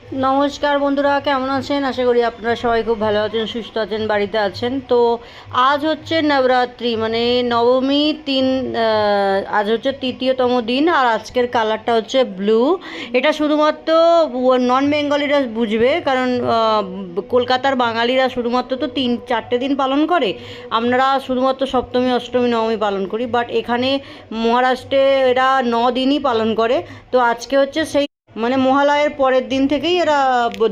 নমস্কার বন্ধুরা, কেমন আছেন? আশা করি আপনারা সবাই খুব ভালো আছেন, সুস্থ আছেন, বাড়িতে আছেন। তো আজ হচ্ছে নবরাত্রি, মানে নবমী তিন। আজ হচ্ছে তৃতীয়তম দিন, আর আজকের কালারটা হচ্ছে ব্লু। এটা শুধুমাত্র নন বেঙ্গলিরা বুঝবে, কারণ কলকাতার বাঙালিরা শুধুমাত্র তো 3-4টে দিন পালন করে। আমরা শুধুমাত্র সপ্তমী, অষ্টমী, নবমী পালন করি, বাট এখানে মহারাষ্ট্রে এরা 9 দিনই পালন করে। তো আজকে হচ্ছে সেই, মানে মহালয়ের পরের দিন থেকেই এরা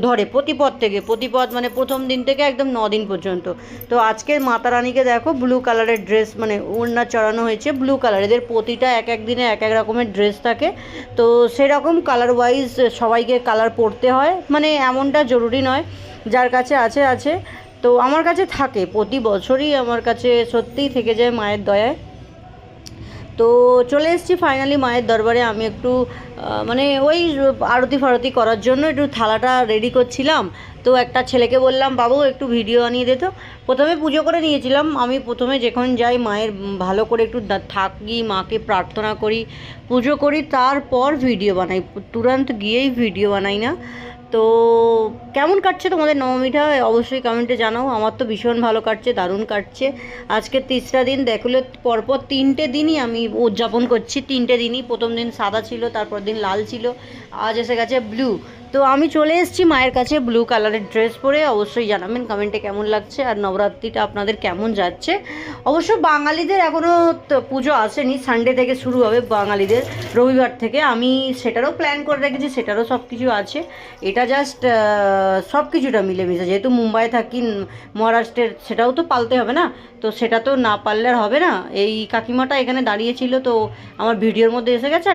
ধরে, প্রতিপদ থেকে, প্রতিপদ মানে প্রথম দিন থেকে একদম 9 দিন পর্যন্ত। তো আজকে মাতা রানীকে দেখো ব্লু কালারের ড্রেস, মানে ওড়না চড়ানো হয়েছে ব্লু কালার। এদের প্রতিটা এক এক দিনে এক এক রকমের ড্রেস থাকে। তো সেরকম কালার ওয়াইজ সবাইকে কালার পরতে হয়, মানে এমনটা জরুরি নয়, যার কাছে আছে আছে। তো আমার কাছে থাকে, প্রতি বছরই আমার কাছে সত্যিই থেকে যায় মায়ের দয়ায়। তো চলে এসেছি ফাইনালি মায়ের দরবারে। আমি একটু মানে ওই আরতি ফারতি করার জন্য একটু থালাটা রেডি করছিলাম। তো একটা ছেলেকে বললাম, বাবু একটু ভিডিও আনিয়ে দে। তো প্রথমে পুজো করে নিয়েছিলাম। আমি প্রথমে যখন যাই মায়ের ভালো করে একটু থাকি, মাকে প্রার্থনা করি, পুজো করি, তারপর ভিডিও বানাই। তুরন্ত গিয়েই ভিডিও বানাই না। তো কেমন কাটছে তোমাদের নবমীটা অবশ্যই কমেন্টে জানাও। আমার তো ভীষণ ভালো কাটছে, দারুণ কাটছে। আজকে তেসরা দিন, দেখলে পরপর 3টে দিনই আমি উদযাপন করছি। 3টে দিনই, প্রথম দিন সাদা ছিল, তারপর দিন লাল ছিল, আজ এসে গেছে ব্লু। তো আমি চলে এসেছি মায়ের কাছে ব্লু কালারের ড্রেস পরে। অবশ্যই জানাবেন কমেন্টে কেমন লাগছে, আর নবরাত্রিটা আপনাদের কেমন যাচ্ছে। অবশ্য বাঙালিদের এখনও পুজো আসেনি, সানডে থেকে শুরু হবে বাঙালিদের, রবিবার থেকে। আমি সেটারও প্ল্যান করে রেখেছি, সেটারও সব কিছু আছে। এটা জাস্ট সব কিছুটা মিলেমিশে, যেহেতু মুম্বাই থাকি, মহারাষ্ট্রের, সেটাও তো পালতে হবে না। তো সেটা তো না পারলে আর হবে না। এই কাকিমাটা এখানে দাঁড়িয়েছিল, তো আমার ভিডিওর মধ্যে এসে গেছে।